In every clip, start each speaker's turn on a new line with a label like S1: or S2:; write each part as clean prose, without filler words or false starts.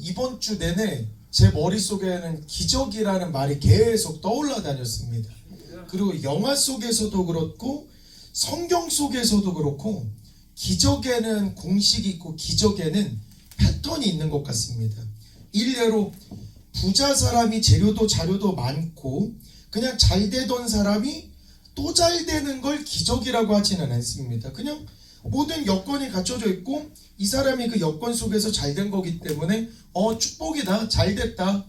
S1: 이번 주 내내 제 머릿속에는 기적이라는 말이 계속 떠올라 다녔습니다. 그리고 영화 속에서도 그렇고 성경 속에서도 그렇고 기적에는 공식이 있고 기적에는 패턴이 있는 것 같습니다. 일례로 부자 사람이 재료도 자료도 많고 그냥 잘 되던 사람이 또 잘 되는 걸 기적이라고 하지는 않습니다. 그냥 모든 여건이 갖춰져 있고 이 사람이 그 여건 속에서 잘 된 거기 때문에 축복이다, 잘 됐다,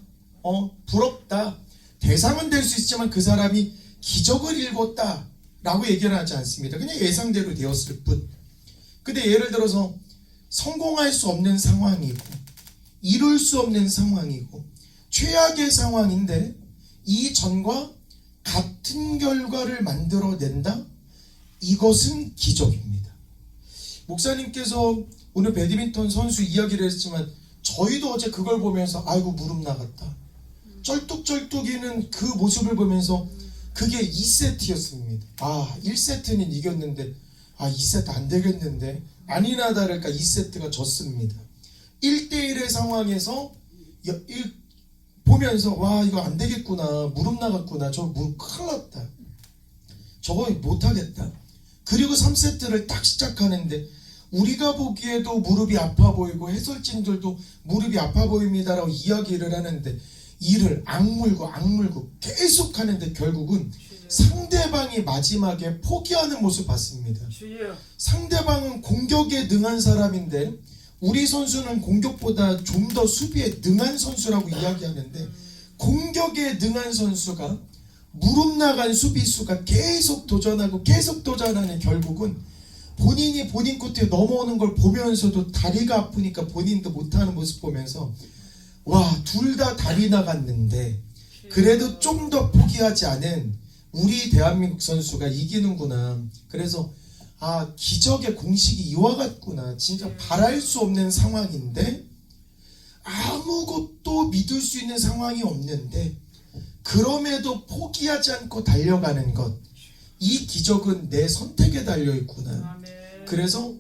S1: 부럽다. 대상은 될 수 있지만 그 사람이 기적을 일궜다 라고 얘기를 하지 않습니다. 그냥 예상대로 되었을 뿐. 근데 예를 들어서 성공할 수 없는 상황이고 이룰 수 없는 상황이고 최악의 상황인데 이 전과 같은 결과를 만들어낸다? 이것은 기적입니다. 목사님께서 오늘 배드민턴 선수 이야기를 했지만 저희도 어제 그걸 보면서 아이고 무릎 나갔다. 쩔뚝쩔뚝이는 그 모습을 보면서 그게 2세트였습니다. 1세트는 이겼는데 2세트 안 되겠는데 아니나 다를까 2세트가 졌습니다. 1대1의 상황에서 보면서 와 이거 안 되겠구나, 무릎 나갔구나, 저 무릎 큰일 났다, 저거 못하겠다. 그리고 3세트를 딱 시작하는데 우리가 보기에도 무릎이 아파 보이고 해설진들도 무릎이 아파 보입니다라고 이야기를 하는데 이를 악물고 계속 하는데 결국은 상대방이 마지막에 포기하는 모습 봤습니다. 상대방은 공격에 능한 사람인데 우리 선수는 공격보다 좀 더 수비에 능한 선수라고 이야기하는데 공격에 능한 선수가 무릎 나간 수비수가 계속 도전하는 결국은 본인이 본인 코트에 넘어오는 걸 보면서도 다리가 아프니까 본인도 못하는 모습 보면서 와, 둘 다 다리 나갔는데 그래도 좀 더 포기하지 않은 우리 대한민국 선수가 이기는구나. 그래서 기적의 공식이 이와 같구나. 진짜 바랄 수 없는 상황인데 아무것도 믿을 수 있는 상황이 없는데 그럼에도 포기하지 않고 달려가는 것, 이 기적은 내 선택에 달려있구나. 그래서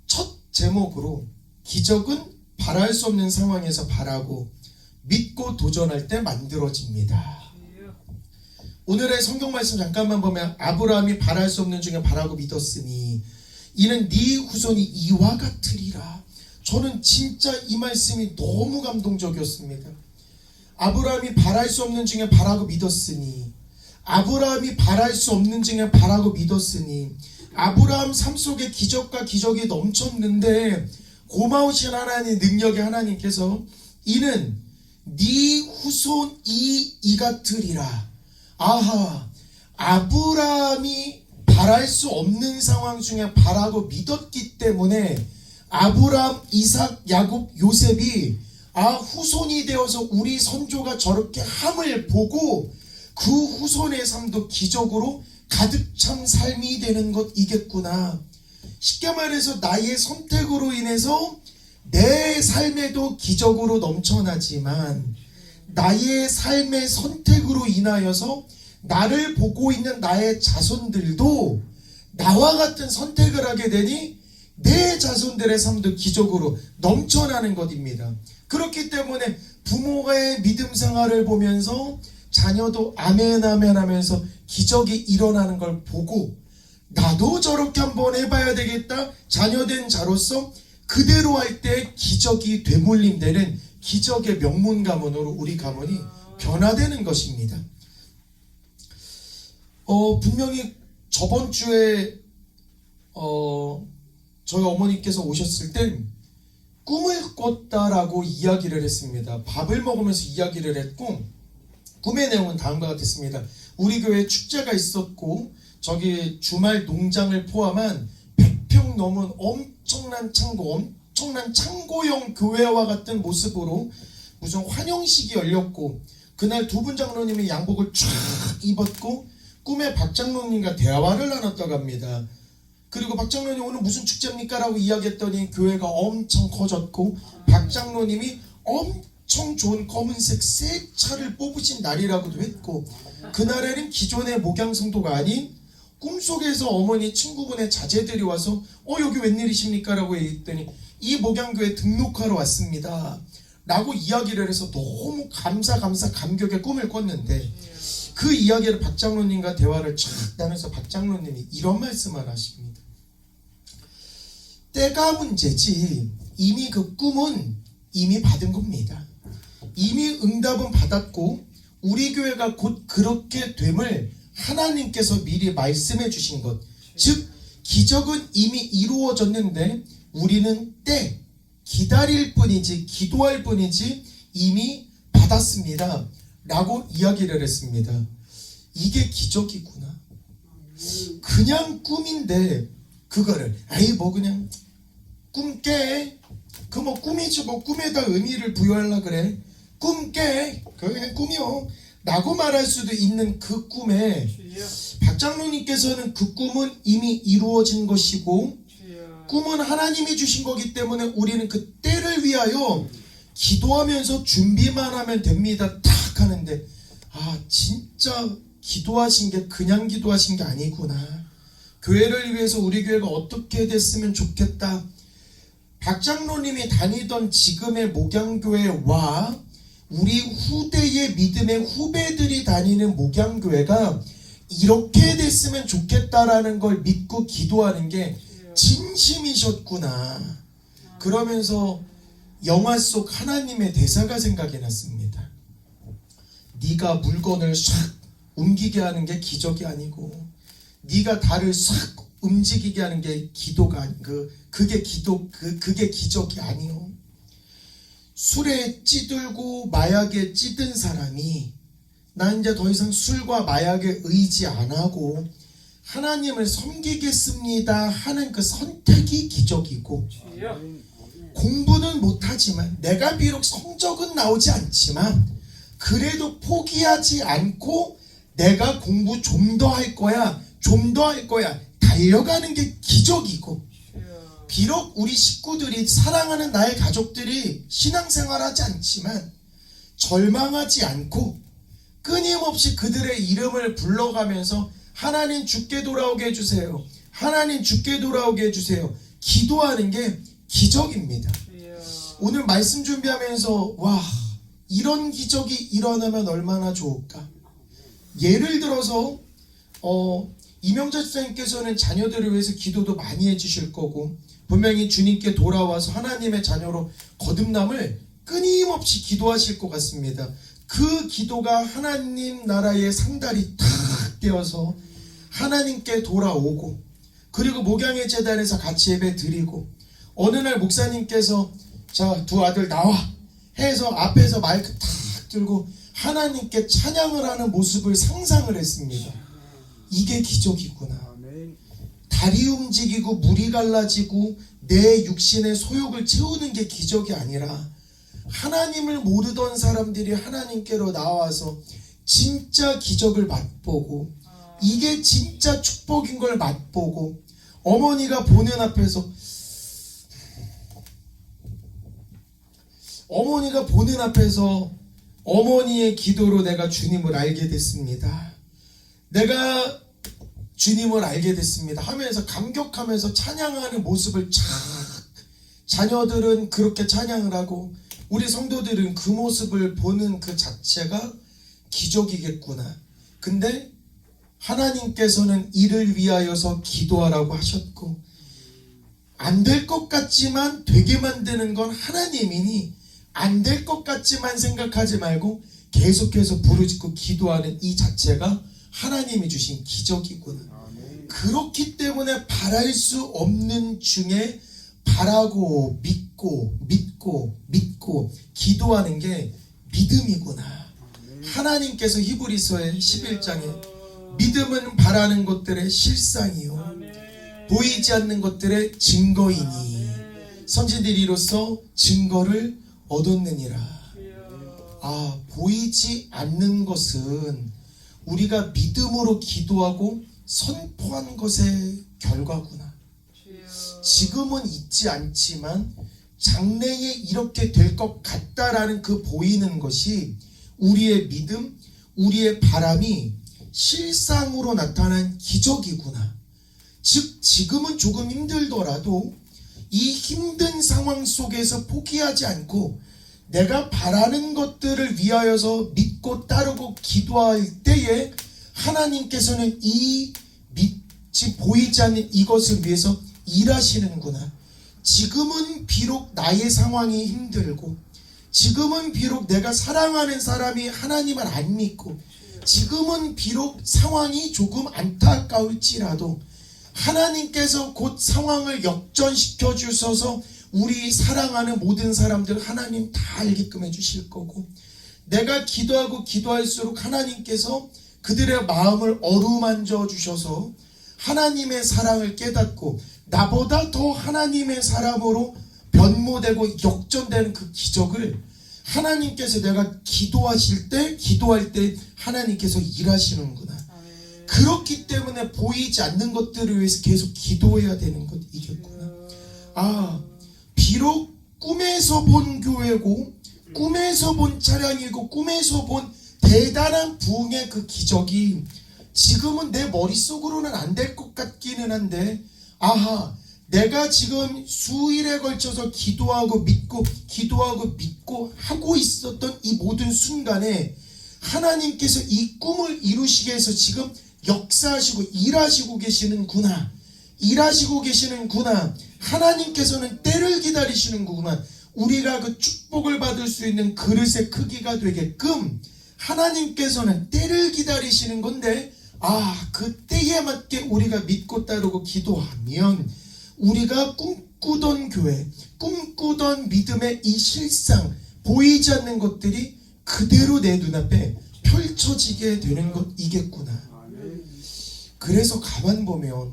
S1: 첫 제목으로 기적은 바랄 수 없는 상황에서 바라고 믿고 도전할 때 만들어집니다. 오늘의 성경 말씀 잠깐만 보면 아브라함이 바랄 수 없는 중에 바라고 믿었으니 이는 네 후손이 이와 같으리라. 저는 진짜 이 말씀이 너무 감동적이었습니다. 아브라함이 바랄 수 없는 중에 바라고 믿었으니, 아브라함이 바랄 수 없는 중에 바라고 믿었으니, 아브라함 삶 속에 기적과 기적이 넘쳤는데 고마우신 하나님, 능력의 하나님께서 이는 네 후손이 이 같으리라. 아브라함이 바랄 수 없는 상황 중에 바라고 믿었기 때문에 아브라함, 이삭, 야곱, 요셉이 후손이 되어서 우리 선조가 저렇게 함을 보고 그 후손의 삶도 기적으로 가득 찬 삶이 되는 것이겠구나. 쉽게 말해서 나의 선택으로 인해서 내 삶에도 기적으로 넘쳐나지만 나의 삶의 선택으로 인하여서 나를 보고 있는 나의 자손들도 나와 같은 선택을 하게 되니 내 자손들의 삶도 기적으로 넘쳐나는 것입니다. 그렇기 때문에 부모의 믿음 생활을 보면서 자녀도 아멘 아멘 하면서 기적이 일어나는 걸 보고 나도 저렇게 한번 해봐야 되겠다. 자녀된 자로서 그대로 할 때 기적이 되물림되는 기적의 명문 가문으로 우리 가문이 변화되는 것입니다. 분명히 저번 주에 저희 어머니께서 오셨을 때 꿈을 꿨다라고 이야기를 했습니다. 밥을 먹으면서 이야기를 했고 꿈의 내용은 다음과 같았습니다. 우리 교회에 축제가 있었고 저기 주말 농장을 포함한 100평 넘은 엄청난 창고형 교회와 같은 모습으로 무슨 환영식이 열렸고 그날 두 분 장로님이 양복을 쫙 입었고 꿈에 박 장로님과 대화를 나눴다고 합니다. 그리고 박 장로님 오늘 무슨 축제입니까? 라고 이야기했더니 교회가 엄청 커졌고 박 장로님이 엄청 좋은 검은색 새 차를 뽑으신 날이라고도 했고 그날에는 기존의 목양성도가 아닌 꿈속에서 어머니 친구분의 자제들이 와서 여기 웬일이십니까? 라고 얘기했더니 이 목양교회 등록하러 왔습니다 라고 이야기를 해서 너무 감격의 꿈을 꿨는데 그 이야기를 박 장로님과 대화를 쫙 나누면서 박 장로님이 이런 말씀을 하십니다. 때가 문제지 이미 그 꿈은 이미 받은 겁니다. 이미 응답은 받았고 우리 교회가 곧 그렇게 됨을 하나님께서 미리 말씀해 주신 것, 즉 기적은 이미 이루어졌는데 우리는 기다릴 뿐이지 기도할 뿐이지 이미 받았습니다 라고 이야기를 했습니다. 이게 기적이구나. 그냥 꿈인데 그거를 그냥 꿈 깨. 그 뭐 꿈이지 뭐 꿈에다 의미를 부여하려 그래. 꿈 깨. 그거 그냥 꿈이요 라고 말할 수도 있는 그 꿈에 박 장로님께서는 그 꿈은 이미 이루어진 것이고 꿈은 하나님이 주신 거기 때문에 우리는 그 때를 위하여 기도하면서 준비만 하면 됩니다 딱 하는데 진짜 기도하신 게 그냥 기도하신 게 아니구나. 교회를 위해서 우리 교회가 어떻게 됐으면 좋겠다. 박 장로님이 다니던 지금의 목양교회와 우리 후대의 믿음의 후배들이 다니는 목양교회가 이렇게 됐으면 좋겠다라는 걸 믿고 기도하는 게 진심이셨구나. 그러면서 영화 속 하나님의 대사가 생각이 났습니다. 네가 물건을 싹 옮기게 하는 게 기적이 아니고 네가 달을 싹 움직이게 하는 게 기도가 그게 기적이 아니요. 술에 찌들고 마약에 찌든 사람이 나 이제 더 이상 술과 마약에 의지 안 하고 하나님을 섬기겠습니다 하는 그 선택이 기적이고 공부는 못하지만 내가 비록 성적은 나오지 않지만 그래도 포기하지 않고 내가 공부 좀 더 할 거야 달려가는 게 기적이고 비록 우리 식구들이 사랑하는 나의 가족들이 신앙생활하지 않지만 절망하지 않고 끊임없이 그들의 이름을 불러가면서 하나님 주께 돌아오게 해주세요. 하나님 주께 돌아오게 해주세요. 기도하는 게 기적입니다. 오늘 말씀 준비하면서 이런 기적이 일어나면 얼마나 좋을까. 예를 들어서 이명자 집사님께서는 자녀들을 위해서 기도도 많이 해주실 거고 분명히 주님께 돌아와서 하나님의 자녀로 거듭남을 끊임없이 기도하실 것 같습니다. 그 기도가 하나님 나라의 상달이 탁 되어서 하나님께 돌아오고 그리고 목양의 재단에서 같이 예배 드리고 어느 날 목사님께서 자, 두 아들 나와 해서 앞에서 마이크 탁 들고 하나님께 찬양을 하는 모습을 상상을 했습니다. 이게 기적이구나. 달이 움직이고 물이 갈라지고 내 육신의 소욕을 채우는 게 기적이 아니라 하나님을 모르던 사람들이 하나님께로 나와서 진짜 기적을 맛보고 이게 진짜 축복인 걸 맛보고 어머니가 보는 앞에서 어머니의 기도로 내가 주님을 알게 됐습니다. 내가 주님을 알게 됐습니다 하면서 감격하면서 찬양하는 모습을 자녀들은 그렇게 찬양을 하고 우리 성도들은 그 모습을 보는 그 자체가 기적이겠구나. 근데 하나님께서는 이를 위하여서 기도하라고 하셨고 안 될 것 같지만 되게 만드는 건 하나님이니 안 될 것 같지만 생각하지 말고 계속해서 부르짖고 기도하는 이 자체가 하나님이 주신 기적이구나. 그렇기 때문에 바랄 수 없는 중에 바라고 믿고 기도하는 게 믿음이구나. 하나님께서 히브리서의 11장에 믿음은 바라는 것들의 실상이요 보이지 않는 것들의 증거이니 선지들이 이로써 증거를 얻었느니라. 보이지 않는 것은 우리가 믿음으로 기도하고 선포한 것의 결과구나. 지금은 있지 않지만 장래에 이렇게 될 것 같다라는 그 보이는 것이 우리의 믿음, 우리의 바람이 실상으로 나타난 기적이구나. 즉 지금은 조금 힘들더라도 이 힘든 상황 속에서 포기하지 않고 내가 바라는 것들을 위하여서 믿고 따르고 기도할 때에 하나님께서는 이 믿지 보이지 않는 이것을 위해서 일하시는구나. 지금은 비록 나의 상황이 힘들고, 지금은 비록 내가 사랑하는 사람이 하나님을 안 믿고, 지금은 비록 상황이 조금 안타까울지라도 하나님께서 곧 상황을 역전시켜 주셔서 우리 사랑하는 모든 사람들 하나님 다 알게끔 해주실 거고, 내가 기도하고 기도할수록 하나님께서 그들의 마음을 어루만져 주셔서 하나님의 사랑을 깨닫고 나보다 더 하나님의 사람으로 변모되고 역전되는 그 기적을 하나님께서 내가 기도할 때 하나님께서 일하시는구나. 그렇기 때문에 보이지 않는 것들을 위해서 계속 기도해야 되는 것 이겠구나. 비록 꿈에서 본 교회고, 꿈에서 본 차량이고, 꿈에서 본 대단한 부흥의 그 기적이 지금은 내 머릿속으로는 안 될 것 같기는 한데, 내가 지금 수일에 걸쳐서 기도하고 믿고 하고 있었던 이 모든 순간에 하나님께서 이 꿈을 이루시기 위해서 지금 역사하시고 일하시고 계시는구나. 하나님께서는 때를 기다리시는구나. 우리가 그 축복을 받을 수 있는 그릇의 크기가 되게끔 하나님께서는 때를 기다리시는 건데, 그 때에 맞게 우리가 믿고 따르고 기도하면 우리가 꿈꾸던 교회, 꿈꾸던 믿음의 이 실상, 보이지 않는 것들이 그대로 내 눈앞에 펼쳐지게 되는 것이겠구나. 그래서 가만 보면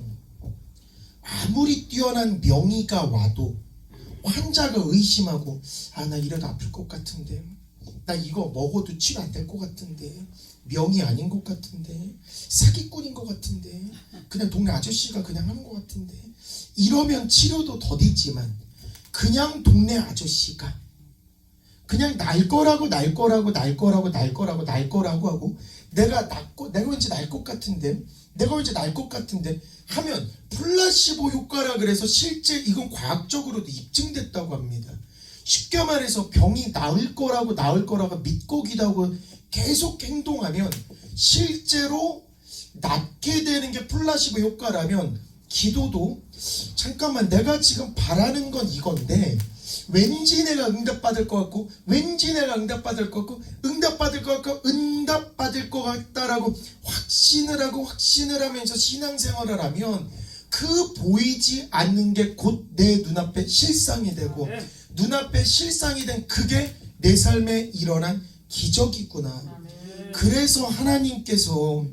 S1: 아무리 뛰어난 명의가 와도 환자가 의심하고, 나 이래도 아플 것 같은데, 나 이거 먹어도 치료 안 될 것 같은데, 명의 아닌 것 같은데, 사기꾼인 것 같은데, 그냥 동네 아저씨가 그냥 하는 것 같은데, 이러면 치료도 더디지만 그냥 동네 아저씨가 그냥 날 거라고 하고, 내가 왠지 날 것 같은데 하면 플라시보 효과라 그래서 실제 이건 과학적으로도 입증됐다고 합니다. 쉽게 말해서 병이 나을 거라고 믿고 기도하고 계속 행동하면 실제로 낫게 되는 게 플라시보 효과라면, 기도도 잠깐만 내가 지금 바라는 건 이건데 왠지 내가 응답받을 것 같고, 응답받을 것 같다라고 확신을 하면서 신앙생활을 하면 그 보이지 않는 게 곧 내 눈앞에 실상이 되고, 눈앞에 실상이 된 그게 내 삶에 일어난 기적이구나. 그래서 하나님께서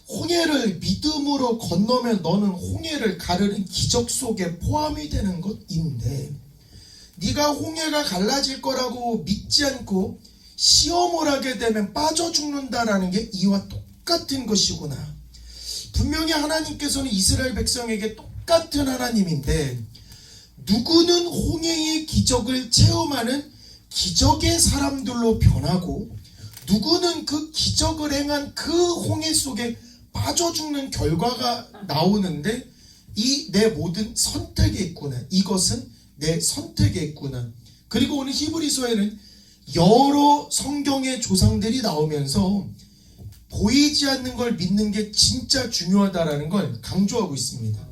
S1: 홍해를 믿음으로 건너면 너는 홍해를 가르는 기적 속에 포함이 되는 것인데, 네가 홍해가 갈라질 거라고 믿지 않고 시험을 하게 되면 빠져 죽는다라는 게 이와 똑같은 것이구나. 분명히 하나님께서는 이스라엘 백성에게 똑같은 하나님인데, 누구는 홍해의 기적을 체험하는 기적의 사람들로 변하고, 누구는 그 기적을 행한 그 홍해 속에 빠져 죽는 결과가 나오는데, 이 내 모든 선택에 있구나. 이것은 내 선택에 있구나. 그리고 오늘 히브리서에는 여러 성경의 조상들이 나오면서 보이지 않는 걸 믿는 게 진짜 중요하다라는 걸 강조하고 있습니다.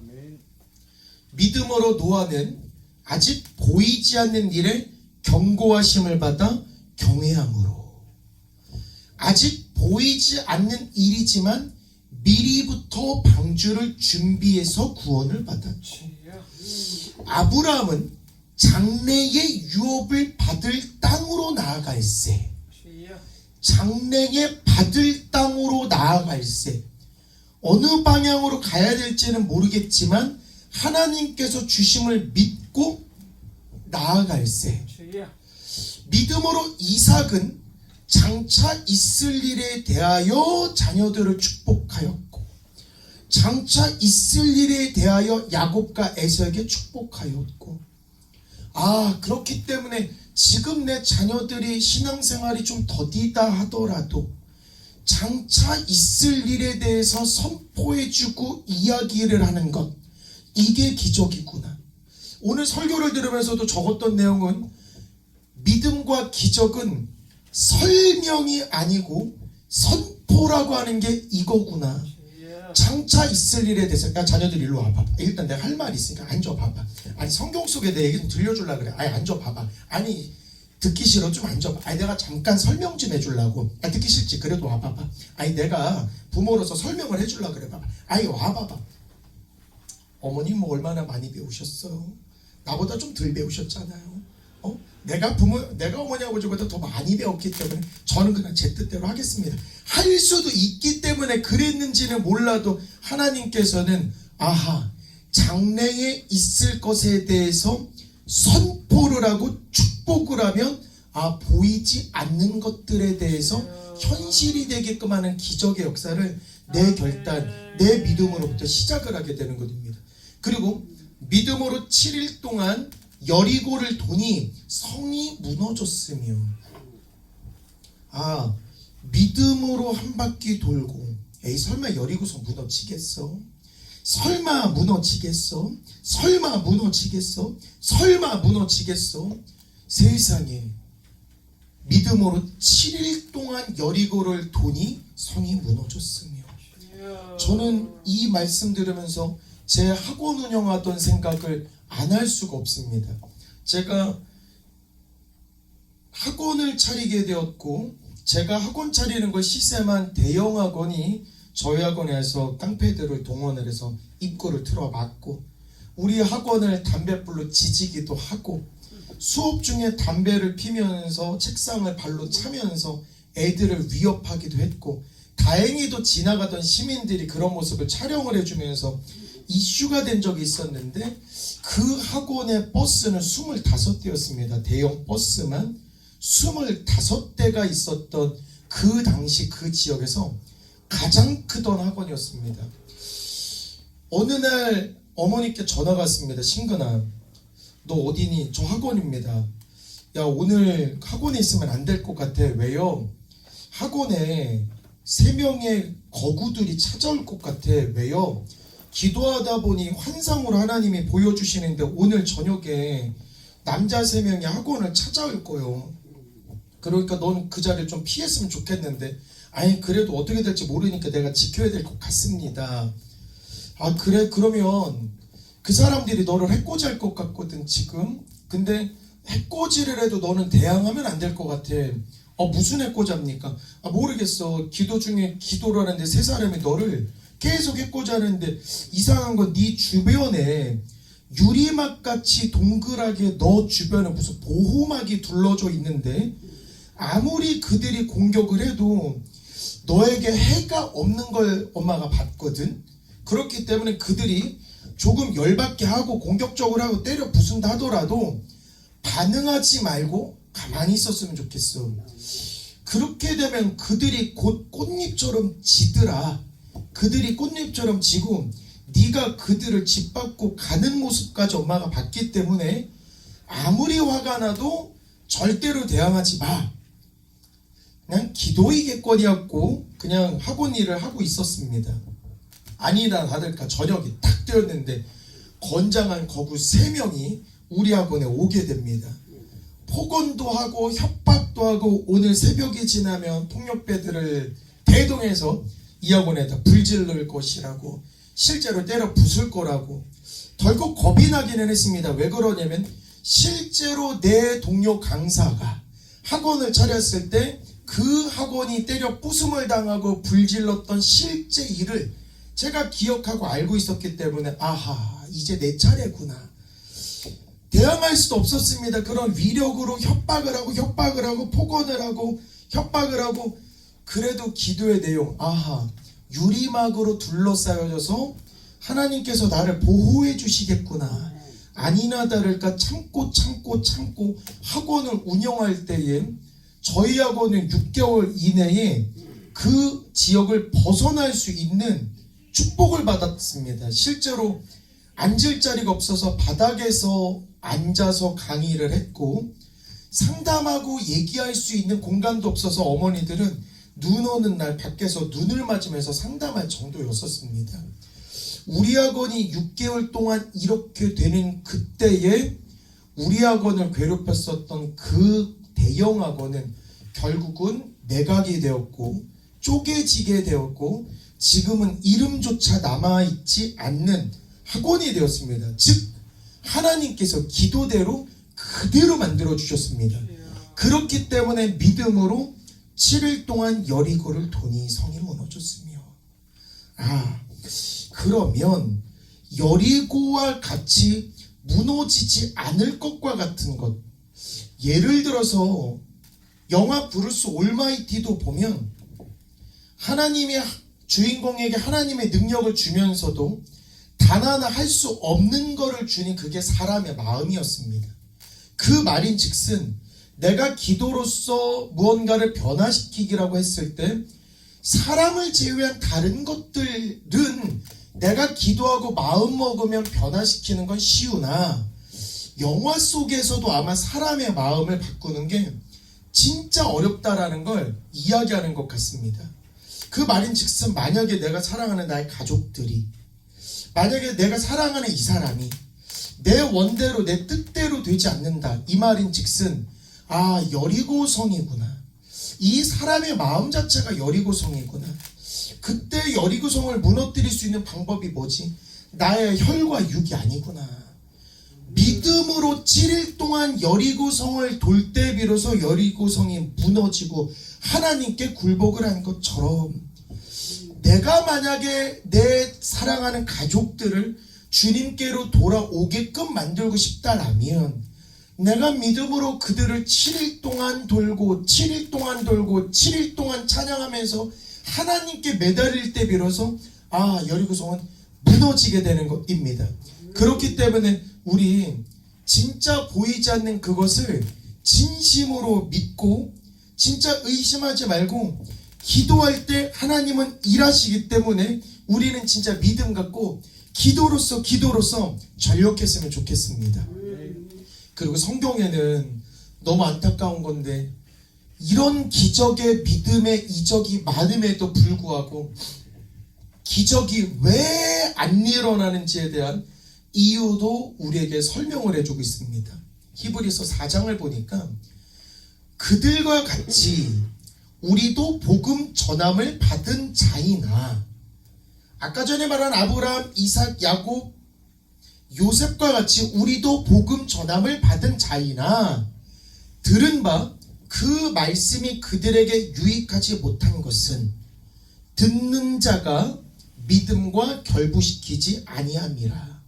S1: 믿음으로 노아는 아직 보이지 않는 일에 경고하심을 받아 경외함으로, 아직 보이지 않는 일이지만 미리부터 방주를 준비해서 구원을 받았지. 아브라함은 장래의 유업을 받을 땅으로 나아갈세. 장래에 받을 땅으로 나아갈세. 어느 방향으로 가야 될지는 모르겠지만 하나님께서 주심을 믿고 나아갈세. 믿음으로 이삭은 장차 있을 일에 대하여 자녀들을 축복하였고, 장차 있을 일에 대하여 야곱과 에서에게 축복하였고, 그렇기 때문에 지금 내 자녀들이 신앙생활이 좀 더디다 하더라도 장차 있을 일에 대해서 선포해주고 이야기를 하는 것, 이게 기적이구나. 오늘 설교를 들으면서도 적었던 내용은 믿음과 기적은 설명이 아니고 선포라고 하는 게 이거구나. 장차 있을 일에 대해서. 야, 자녀들 일로 와봐. 일단 내가 할 말이 있으니까 앉아봐봐. 아니, 성경 속에 내 얘기 좀 들려주려고 그래. 아니, 앉아봐봐. 아니, 듣기 싫어? 좀 앉아봐. 아니, 내가 잠깐 설명 좀 해주려고. 아니, 듣기 싫지? 그래도 와봐봐. 아니, 내가 부모로서 설명을 해주려고 그래. 봐봐. 아니, 와봐봐. 어머님 뭐 얼마나 많이 배우셨어요? 나보다 좀 덜 배우셨잖아요. 내가 어머니 아버지보다 더 많이 배웠기 때문에 저는 그냥 제 뜻대로 하겠습니다. 할 수도 있기 때문에 그랬는지는 몰라도 하나님께서는 아하, 장래에 있을 것에 대해서 선포를 하고 축복을 하면 보이지 않는 것들에 대해서 현실이 되게끔 하는 기적의 역사를 내 결단, 내 믿음으로부터 시작을 하게 되는 것입니다. 그리고 믿음으로 7일 동안 여리고를 도니 성이 무너졌으며. 믿음으로 한 바퀴 돌고, 에이, 설마 여리고성 무너지겠어? 설마 무너지겠어? 설마 무너지겠어? 설마 무너지겠어? 세상에, 믿음으로 7일 동안 여리고를 도니 성이 무너졌으며. 저는 이 말씀 들으면서 제 학원 운영하던 생각을 안 할 수가 없습니다. 제가 학원을 차리게 되었고, 제가 학원 차리는 걸 시샘한 대형 학원이 저희 학원에서 깡패들을 동원을 해서 입구를 틀어막고, 우리 학원을 담뱃불로 지지기도 하고, 수업 중에 담배를 피면서 책상을 발로 차면서 애들을 위협하기도 했고, 다행히도 지나가던 시민들이 그런 모습을 촬영을 해주면서 이슈가 된 적이 있었는데, 그 학원의 버스는 25대였습니다. 대형 버스만 25대가 있었던 그 당시 그 지역에서 가장 크던 학원이었습니다. 어느 날 어머니께 전화가 왔습니다. 신근아, 너 어디니? 저 학원입니다. 야, 오늘 학원에 있으면 안 될 것 같아. 왜요? 학원에 3명의 거구들이 찾아올 것 같아. 왜요? 기도하다 보니 환상으로 하나님이 보여주시는데 오늘 저녁에 남자 3명이 학원을 찾아올 거예요. 그러니까 넌 그 자리를 좀 피했으면 좋겠는데, 아니 그래도 어떻게 될지 모르니까 내가 지켜야 될 것 같습니다. 그래? 그러면 그 사람들이 너를 해코지할 것 같거든 지금. 근데 해코지를 해도 너는 대항하면 안 될 것 같아. 무슨 해코지합니까? 모르겠어. 기도 중에 기도를 하는데 3사람이 너를 계속 해코지하는데, 이상한 건 네 주변에 유리막같이 동그랗게 너 주변에 무슨 보호막이 둘러져 있는데, 아무리 그들이 공격을 해도 너에게 해가 없는 걸 엄마가 봤거든. 그렇기 때문에 그들이 조금 열받게 하고 공격적으로 하고 때려 부순다 하더라도 반응하지 말고 가만히 있었으면 좋겠어. 그렇게 되면 그들이 곧 꽃잎처럼 지더라. 그들이 꽃잎처럼 지고 네가 그들을 짓밟고 가는 모습까지 엄마가 봤기 때문에 아무리 화가 나도 절대로 대항하지 마. 그냥 기도이겠거리였고 그냥 학원 일을 하고 있었습니다. 아니나 다를까 저녁이 딱 되었는데 건장한 거구 3명이 우리 학원에 오게 됩니다. 폭언도 하고 협박도 하고 오늘 새벽이 지나면 폭력배들을 대동해서 이 학원에다 불질를 것이라고, 실제로 때려 부술 거라고. 덜컥 겁이 나기는 했습니다. 왜 그러냐면 실제로 내 동료 강사가 학원을 차렸을 때 그 학원이 때려 부숨을 당하고 불질렀던 실제 일을 제가 기억하고 알고 있었기 때문에 아하, 이제 내 차례구나. 대항할 수도 없었습니다. 그런 위력으로 협박을 하고 폭언을 하고 협박을 하고. 그래도 기도의 내용, 아하, 유리막으로 둘러싸여져서 하나님께서 나를 보호해 주시겠구나. 아니나 다를까 참고 학원을 운영할 때에 저희 학원은 6개월 이내에 그 지역을 벗어날 수 있는 축복을 받았습니다. 실제로 앉을 자리가 없어서 바닥에서 앉아서 강의를 했고, 상담하고 얘기할 수 있는 공간도 없어서 어머니들은 눈 오는 날 밖에서 눈을 맞으면서 상담할 정도였었습니다. 우리 학원이 6개월 동안 이렇게 되는 그때에 우리 학원을 괴롭혔었던 그 대형 학원은 결국은 매각이 되었고 쪼개지게 되었고 지금은 이름조차 남아있지 않는 학원이 되었습니다. 즉 하나님께서 기도대로 그대로 만들어 주셨습니다. 그렇기 때문에 믿음으로 7일 동안 여리고를 도니 성이 무너졌으며, 그러면 여리고와 같이 무너지지 않을 것과 같은 것, 예를 들어서 영화 브루스 올마이티도 보면 하나님이 주인공에게 하나님의 능력을 주면서도 단 하나 할 수 없는 거를 주니 그게 사람의 마음이었습니다. 그 말인즉슨 내가 기도로서 무언가를 변화시키기라고 했을 때 사람을 제외한 다른 것들은 내가 기도하고 마음 먹으면 변화시키는 건 쉬우나 영화 속에서도 아마 사람의 마음을 바꾸는 게 진짜 어렵다라는 걸 이야기하는 것 같습니다. 그 말인즉슨 만약에 내가 사랑하는 나의 가족들이, 만약에 내가 사랑하는 이 사람이 내 원대로 내 뜻대로 되지 않는다, 이 말인즉슨 여리고성이구나, 이 사람의 마음 자체가 여리고성이구나. 그때 여리고성을 무너뜨릴 수 있는 방법이 뭐지? 나의 혈과 육이 아니구나. 믿음으로 7일 동안 여리고성을 돌 때 비로소 여리고성이 무너지고 하나님께 굴복을 한 것처럼 내가 만약에 내 사랑하는 가족들을 주님께로 돌아오게끔 만들고 싶다라면 내가 믿음으로 그들을 7일 동안 돌고 7일 동안 돌고 7일 동안 찬양하면서 하나님께 매달릴 때 비로소 여리고성은 무너지게 되는 것입니다. 그렇기 때문에 우리 진짜 보이지 않는 그것을 진심으로 믿고 진짜 의심하지 말고 기도할 때 하나님은 일하시기 때문에 우리는 진짜 믿음 갖고 기도로서 전력했으면 좋겠습니다. 그리고 성경에는 너무 안타까운 건데 이런 기적의 믿음의 이적이 많음에도 불구하고 기적이 왜 안 일어나는지에 대한 이유도 우리에게 설명을 해주고 있습니다. 히브리서 4장을 보니까 그들과 같이 우리도 복음 전함을 받은 자이나, 아까 전에 말한 아브라함, 이삭, 야곱, 요셉과 같이 우리도 복음 전함을 받은 자이나 들은 바 그 말씀이 그들에게 유익하지 못한 것은 듣는 자가 믿음과 결부시키지 아니함이라.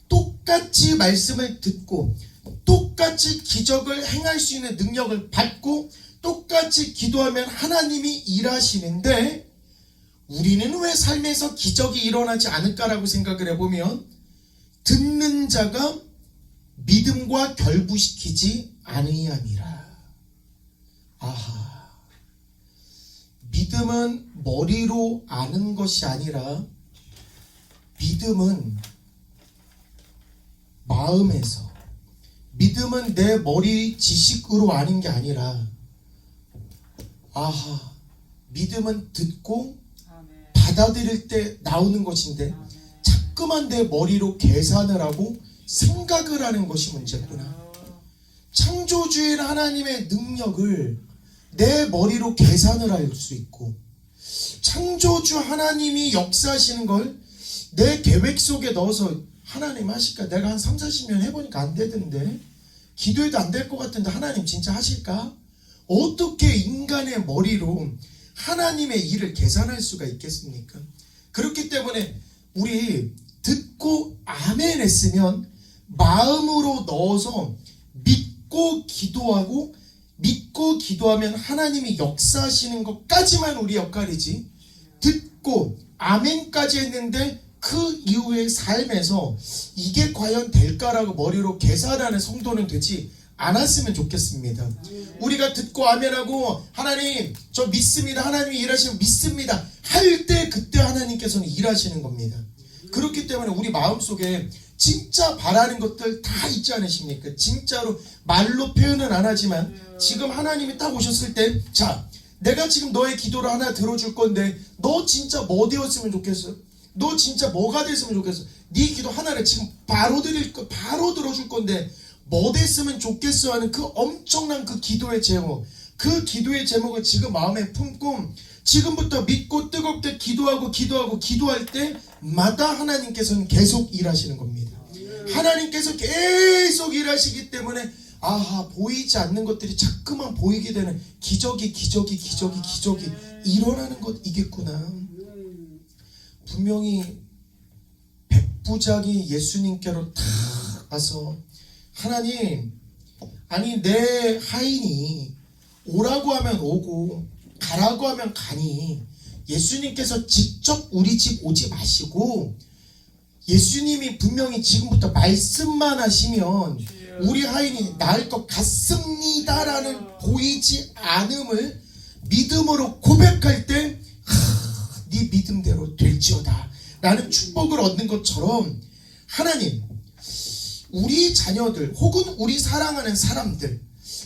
S1: 똑같이 말씀을 듣고 똑같이 기적을 행할 수 있는 능력을 받고 똑같이 기도하면 하나님이 일하시는데 우리는 왜 삶에서 기적이 일어나지 않을까라고 생각을 해보면 듣는 자가 믿음과 결부시키지 아니함이라. 믿음은 머리로 아는 것이 아니라 믿음은 마음에서, 믿음은 내 머리 지식으로 아는 게 아니라 믿음은 듣고 받아들일 때 나오는 것인데 자꾸만 내 머리로 계산을 하고 생각을 하는 것이 문제구나. 창조주인 하나님의 능력을 내 머리로 계산을 할 수 있고 창조주 하나님이 역사하시는 걸 내 계획 속에 넣어서 하나님 하실까? 내가 한 3, 40년 해보니까 안 되던데, 기도해도 안 될 것 같은데 하나님 진짜 하실까? 어떻게 인간의 머리로 하나님의 일을 계산할 수가 있겠습니까? 그렇기 때문에 우리 듣고 아멘 했으면 마음으로 넣어서 믿고 기도하고, 믿고 기도하면 하나님이 역사하시는 것까지만 우리 역할이지, 듣고 아멘까지 했는데 그 이후의 삶에서 이게 과연 될까라고 머리로 계산하는 성도는 되지 않았으면 좋겠습니다. 우리가 듣고 아멘하고 하나님 저 믿습니다, 하나님이 일하시면 믿습니다 할 때 그때 하나님께서는 일하시는 겁니다. 그렇기 때문에 우리 마음속에 진짜 바라는 것들 다 있지 않으십니까? 진짜로 말로 표현은 안 하지만 지금 하나님이 딱 오셨을 때, 자, 내가 지금 너의 기도를 하나 들어줄 건데 너 진짜 뭐 되었으면 좋겠어? 너 진짜 뭐가 됐으면 좋겠어? 네 기도 하나를 지금 바로 들어줄 건데 뭐 됐으면 좋겠어 하는 그 엄청난 그 기도의 제목, 그 기도의 제목을 지금 마음에 품고 지금부터 믿고 뜨겁게 기도할 때마다 하나님께서는 계속 일하시는 겁니다. 하나님께서 계속 일하시기 때문에 보이지 않는 것들이 자꾸만 보이게 되는 기적이 일어나는 것 이겠구나. 분명히 백부장이 예수님께로 탁 가서 하나님, 아니 내 하인이 오라고 하면 오고 가라고 하면 가니 예수님께서 직접 우리 집 오지 마시고 예수님이 분명히 지금부터 말씀만 하시면 우리 하인이 나을 것 같습니다라는 보이지 않음을 믿음으로 고백할 때 네 믿음대로 될지어다 라는 축복을 얻는 것처럼 하나님, 우리 자녀들 혹은 우리 사랑하는 사람들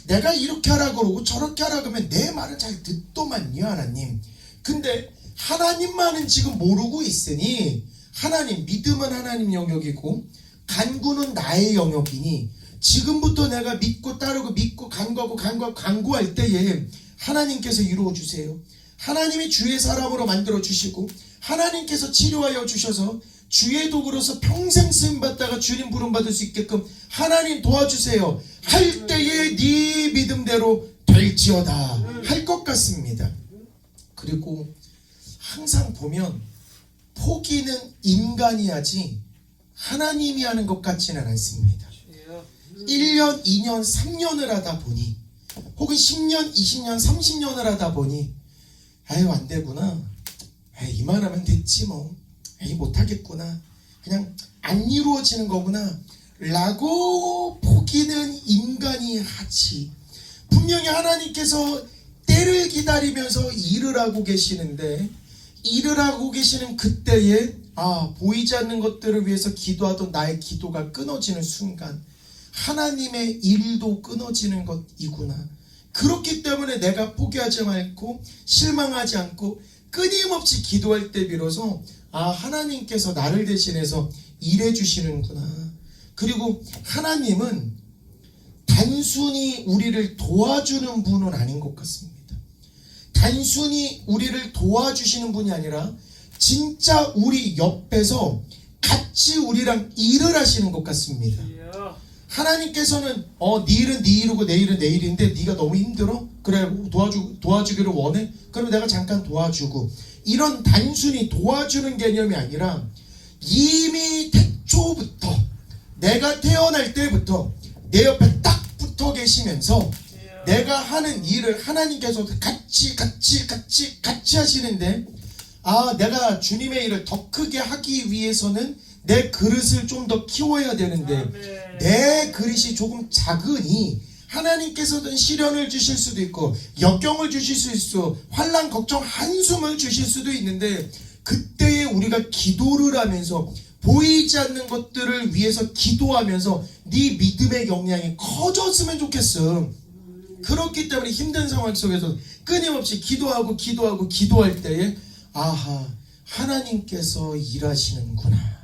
S1: 내가 이렇게 하라 그러고 저렇게 하라 그러면 내 말은 잘 듣더만요 하나님. 근데 하나님만은 지금 모르고 있으니 하나님, 믿음은 하나님 영역이고 간구는 나의 영역이니 지금부터 내가 믿고 따르고 믿고 간구할 때에 하나님께서 이루어 주세요. 하나님이 주의 사람으로 만들어 주시고 하나님께서 치료하여 주셔서 주의 도구로서 평생 쓰임받다가 주님 부름받을 수 있게끔 하나님 도와주세요 할 때에 네 믿음대로 될지어다 할 것 같습니다. 그리고 항상 보면 포기는 인간이 하지 하나님이 하는 것 같지는 않습니다. 1년, 2년, 3년을 하다 보니 혹은 10년, 20년, 30년을 하다 보니 안 되구나. 이만하면 됐지 뭐. 못하겠구나. 그냥 안 이루어지는 거구나. 라고 포기는 인간이 하지. 분명히 하나님께서 때를 기다리면서 일을 하고 계시는데 일을 하고 계시는 그때에 보이지 않는 것들을 위해서 기도하던 나의 기도가 끊어지는 순간 하나님의 일도 끊어지는 것이구나. 그렇기 때문에 내가 포기하지 말고 실망하지 않고 끊임없이 기도할 때 비로소 하나님께서 나를 대신해서 일해 주시는구나. 그리고 하나님은 단순히 우리를 도와주는 분은 아닌 것 같습니다. 단순히 우리를 도와주시는 분이 아니라 진짜 우리 옆에서 같이 우리랑 일을 하시는 것 같습니다. 하나님께서는 네 일은 네 일이고 내 일은 내 일인데 네가 너무 힘들어? 그래, 도와주기를 원해? 그러면 내가 잠깐 도와주고, 이런 단순히 도와주는 개념이 아니라 이미 태초부터 내가 태어날 때부터 내 옆에 딱 붙어 계시면서 내가 하는 일을 하나님께서 같이 하시는데 내가 주님의 일을 더 크게 하기 위해서는 내 그릇을 좀 더 키워야 되는데 내 그릇이 조금 작으니 하나님께서는 시련을 주실 수도 있고 역경을 주실 수 있어 환난 걱정 한숨을 주실 수도 있는데 그때에 우리가 기도를 하면서 보이지 않는 것들을 위해서 기도하면서 네 믿음의 역량이 커졌으면 좋겠어. 그렇기 때문에 힘든 상황 속에서 끊임없이 기도할 때에 하나님께서 일하시는구나.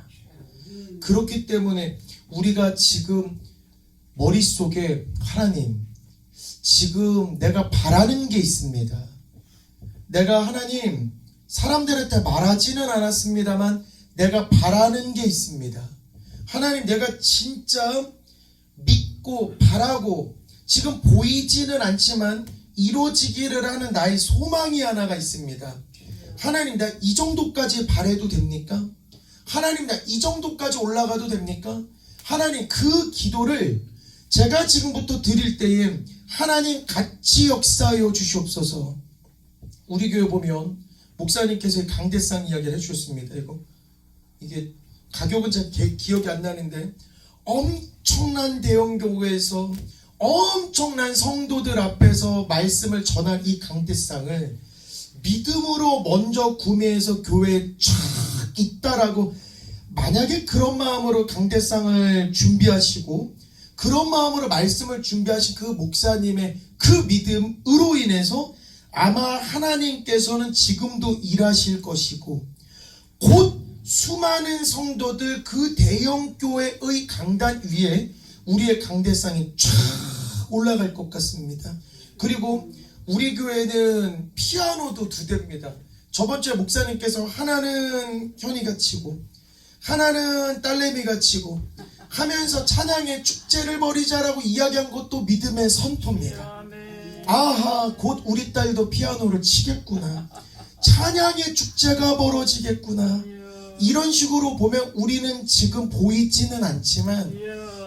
S1: 그렇기 때문에 우리가 지금 머릿속에 하나님, 지금 내가 바라는 게 있습니다. 내가 하나님 사람들한테 말하지는 않았습니다만 내가 바라는 게 있습니다. 하나님, 내가 진짜 믿고 바라고 지금 보이지는 않지만 이루어지기를 하는 나의 소망이 하나가 있습니다. 하나님, 나 이 정도까지 바라도 됩니까? 하나님, 나 이 정도까지 올라가도 됩니까? 하나님, 그 기도를 제가 지금부터 드릴 때에 하나님 같이 역사하여 주시옵소서. 우리 교회 보면 목사님께서 강대상 이야기를 해주셨습니다. 이게 가격은 잘 기억이 안 나는데 엄청난 대형 교회에서 엄청난 성도들 앞에서 말씀을 전할 이 강대상을 믿음으로 먼저 구매해서 교회에 쫙 있다라고, 만약에 그런 마음으로 강대상을 준비하시고 그런 마음으로 말씀을 준비하신 그 목사님의 그 믿음으로 인해서 아마 하나님께서는 지금도 일하실 것이고 곧 수많은 성도들 그 대형 교회의 강단 위에 우리의 강대상이 쫙 올라갈 것 같습니다. 그리고 우리 교회는 피아노도 2대입니다. 저번 주에 목사님께서 하나는 현이가 치고 하나는 딸내미가 치고 하면서 찬양의 축제를 벌이자라고 이야기한 것도 믿음의 선포입니다. 아하, 곧 우리 딸도 피아노를 치겠구나. 찬양의 축제가 벌어지겠구나. 이런 식으로 보면 우리는 지금 보이지는 않지만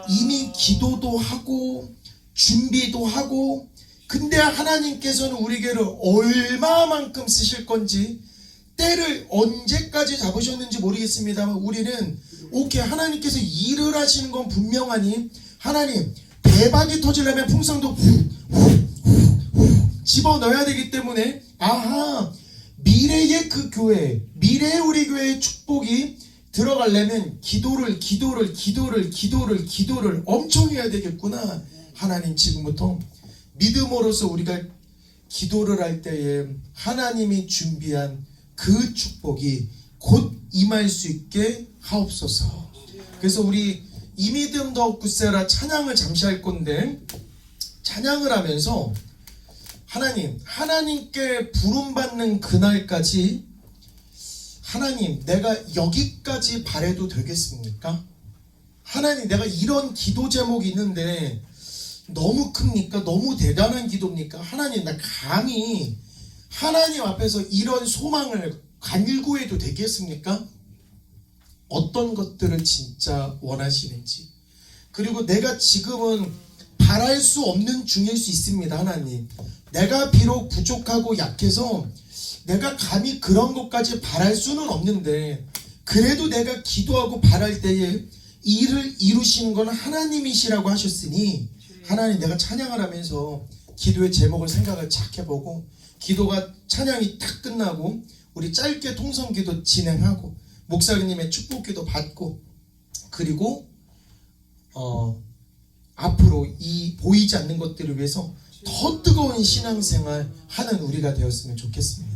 S1: 이미 기도도 하고 준비도 하고, 근데 하나님께서는 우리 교회를 얼마만큼 쓰실 건지 때를 언제까지 잡으셨는지 모르겠습니다만 우리는 오케이, 하나님께서 일을 하시는 건 분명하니 하나님 대박이 터지려면 풍성도 집어넣어야 되기 때문에 아하, 미래의 그 교회, 미래의 우리 교회의 축복이 들어가려면 기도를 엄청 해야 되겠구나. 하나님 지금부터 믿음으로써 우리가 기도를 할 때에 하나님이 준비한 그 축복이 곧 임할 수 있게 하옵소서. 그래서 우리 이 믿음 더욱 굳세라 찬양을 잠시 할 건데, 찬양을 하면서 하나님께 부름받는 그날까지 하나님 내가 여기까지 바래도 되겠습니까? 하나님 내가 이런 기도 제목이 있는데 너무 큽니까? 너무 대단한 기도입니까? 하나님 나 감히 하나님 앞에서 이런 소망을 간구해도 되겠습니까? 어떤 것들을 진짜 원하시는지, 그리고 내가 지금은 바랄 수 없는 중일 수 있습니다. 하나님 내가 비록 부족하고 약해서 내가 감히 그런 것까지 바랄 수는 없는데 그래도 내가 기도하고 바랄 때에 이를 이루시는 건 하나님이시라고 하셨으니 하나님 내가 찬양을 하면서 기도의 제목을 생각을 착 해보고 기도가 찬양이 딱 끝나고 우리 짧게 통성기도 진행하고 목사님의 축복기도 받고 그리고 앞으로 이 보이지 않는 것들을 위해서 더 뜨거운 신앙생활 하는 우리가 되었으면 좋겠습니다.